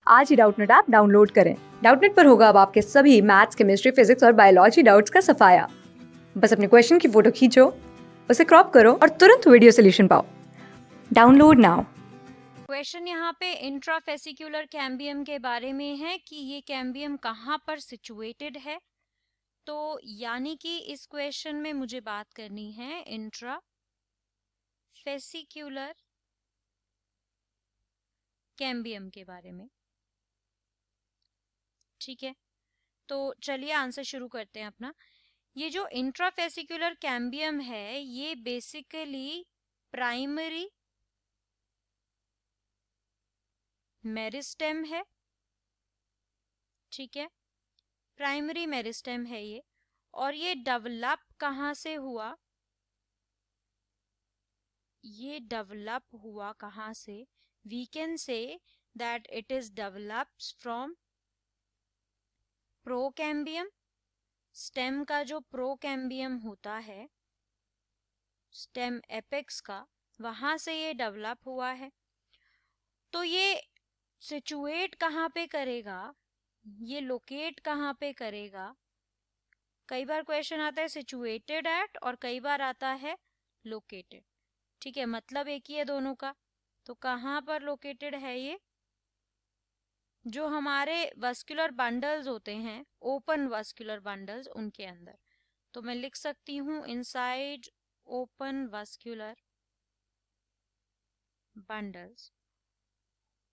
आज ही Doubtnut app download करें। Doubtnut पर होगा अब आपके सभी मैथ्स, केमिस्ट्री, फिजिक्स और बायोलॉजी डाउट्स का सफाया। बस अपने क्वेश्चन की फोटो खींचो, उसे क्रॉप करो और तुरंत वीडियो सोल्यूशन पाओ। Download now. क्वेश्चन यहाँ पे इंट्राफेसिक्यूलर कैम्बियम के बारे में है कि ये कैम्बियम कहाँ पर सिचुएटेड है। तो यानी कि इस क्वेश्चन में मुझे बात करनी है इंट्राफेसिक्यूलर कैम्बियम के बारे में। ठीक है, तो चलिए आंसर शुरू करते हैं अपना। ये जो इंट्राफेसिक्यूलर कैम्बियम है ये बेसिकली प्राइमरी मेरिस्टेम है। ठीक है, प्राइमरी मेरिस्टेम है ये। और ये डेवलप कहाँ से हुआ, ये डेवलप हुआ कहाँ से? We can say that it is develops from procambium. Stem का जो प्रोकैम्बियम होता है, स्टेम एपेक्स का, वहां से ये डेवलप हुआ है। तो ये सिचुएट कहाँ पे करेगा, ये लोकेट कहाँ पे करेगा? कई बार क्वेश्चन आता है सिचुएटेड एट और कई बार आता है लोकेटेड। ठीक है, मतलब एक ही है दोनों का। तो कहाँ पर लोकेटेड है ये? जो हमारे वस्कुलर बंडल्स होते हैं, ओपन वस्कुलर बंडल्स, उनके अंदर। तो मैं लिख सकती हूँ इनसाइड ओपन वस्कुलर बंडल्स।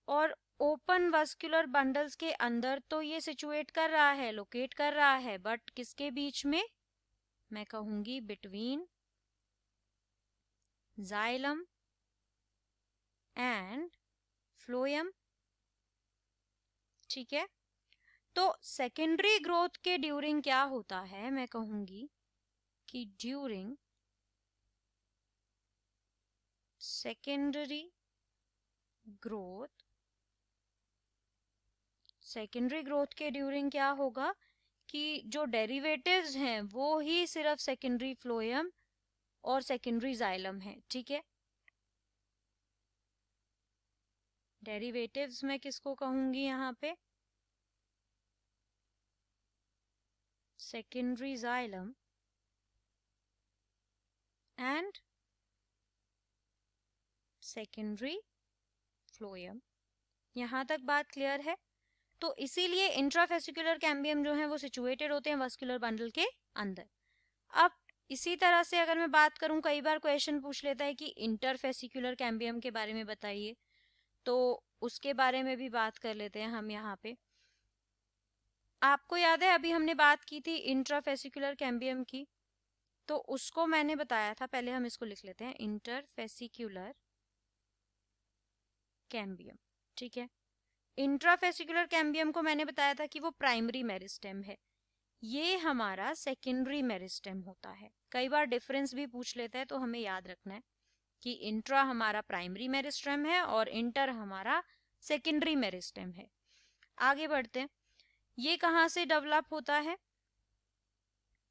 और ओपन वस्कुलर बंडल्स के अंदर तो ये सिचुएट कर रहा है, लोकेट कर रहा है, बट किसके बीच में? मैं कहूंगी बिटवीन जाइलम एंड फ्लोएम। ठीक है, तो सेकेंडरी ग्रोथ के ड्यूरिंग क्या होता है? मैं कहूंगी कि during secondary growth, secondary growth के ड्यूरिंग क्या होगा कि जो डेरिवेटिव्स हैं वो ही सिर्फ सेकेंडरी फ्लोएम और सेकेंडरी जाइलम है। ठीक है, डेरिवेटिव्स मैं किसको कहूंगी यहाँ पे? Secondary xylem and secondary phloem. यहाँ तक बात क्लियर है? तो इसीलिए इंट्राफेसिकुलर कैम्बियम जो है वो सिचुएटेड होते हैं वस्कुलर बंडल के अंदर। अब इसी तरह से अगर मैं बात करूं, कई बार क्वेश्चन पूछ लेता है कि इंटरफेसिकुलर कैम्बियम के बारे में बताइए, तो उसके बारे में भी बात कर लेते हैं हम यहाँ पे। आपको याद है अभी हमने बात की थी इंट्राफेसिकुलर कैम्बियम की, तो उसको मैंने बताया था, पहले हम इसको लिख लेते हैं, इंटरफेसिकुलर कैम्बियम। ठीक है, इंट्राफेसिकुलर कैम्बियम को मैंने बताया था कि वो प्राइमरी मेरिस्टेम है, ये हमारा सेकेंडरी मेरिस्टेम होता है। कई बार डिफरेंस भी पूछ लेता है, तो हमें याद रखना है कि इंट्रा हमारा प्राइमरी मेरिस्टेम है और इंटर हमारा सेकेंडरी मेरिस्टेम है। आगे बढ़ते हैं, ये कहाँ से डेवलप होता है?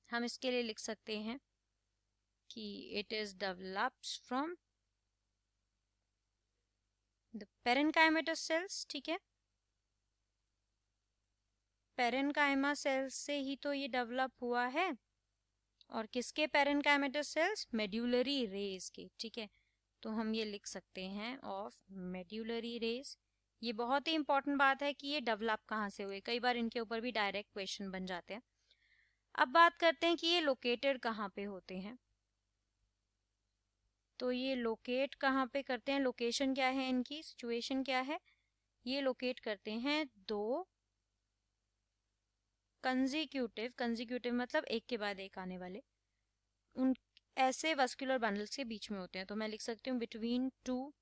हम इसके लिए लिख सकते हैं कि it is develops from the parenchymatous cells. ठीक है, पेरेन्काइमा सेल्स से ही तो ये डेवलप हुआ है। और किसके पेरेन्काइमेटस सेल्स? मेड्यूलरी रेज के। ठीक है, तो हम ये लिख सकते हैं ऑफ मेड्यूलरी रेज। ये बहुत ही इंपॉर्टेंट बात है कि ये डेवलप कहाँ से हुए, कई बार इनके ऊपर भी डायरेक्ट क्वेश्चन बन जाते हैं। अब बात करते हैं कि ये लोकेटेड कहाँ पे होते हैं। तो ये लोकेट कहाँ पे करते हैं, लोकेशन क्या है इनकी, सिचुएशन क्या है? ये लोकेट करते हैं दो कंजिक्यूटिव, कंजिक्यूटिव मतलब एक के बाद एक आने वाले, उन ऐसे वस्कुलर बंडल्स के बीच में होते हैं। तो मैं लिख सकती हूँ between two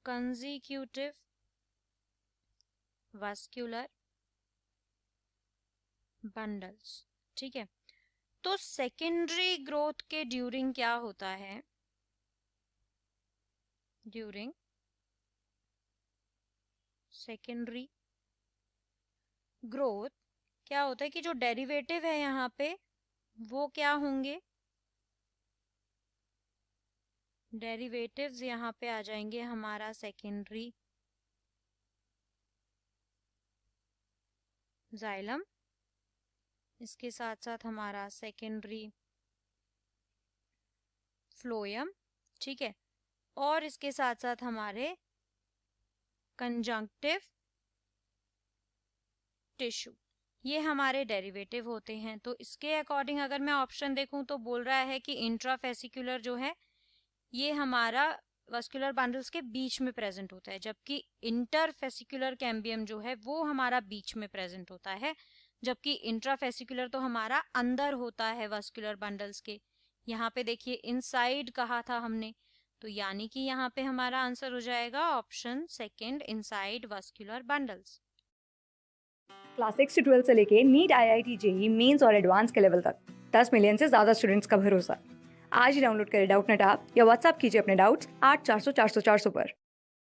consecutive vascular bundles. ठीक है, तो सेकेंडरी ग्रोथ के ड्यूरिंग क्या होता है? ड्यूरिंग सेकेंडरी ग्रोथ क्या होता है कि जो डेरिवेटिव है यहाँ पे वो क्या होंगे? डेरिवेटिव्स यहाँ पे आ जाएंगे हमारा सेकेंडरी जाइलम, इसके साथ साथ हमारा सेकेंडरी फ्लोएम, ठीक है, और इसके साथ साथ हमारे कंजंक्टिव टिश्यू, ये हमारे डेरिवेटिव होते हैं। तो इसके अकॉर्डिंग अगर मैं ऑप्शन देखूं तो बोल रहा है कि इंट्राफेसिकुलर जो है ये हमारा वस्कुलर बंडल्स के बीच में प्रेजेंट होता है, जबकि इंटरफेसिकुलर कैम्बियम जो है वो हमारा बीच में प्रेजेंट होता है, जबकि इंट्राफेसिकुलर तो हमारा अंदर होता है वस्कुलर बंडल्स के। यहाँ पे देखिए इनसाइड कहा था हमने, तो यानी कि यहाँ पे हमारा आंसर हो जाएगा option second, inside vascular bundles. Class 6 से 12 से लेके नीट, IIT, JEE मेंस और एडवांस के लेवल तक 10 मिलियन से ज़्यादा स्टूडेंट्स का भरोसा। आज ही डाउनलोड करें डाउटनेट ऐप या व्हाट्सएप कीजिए अपने डाउट्स 8400 400 400 पर।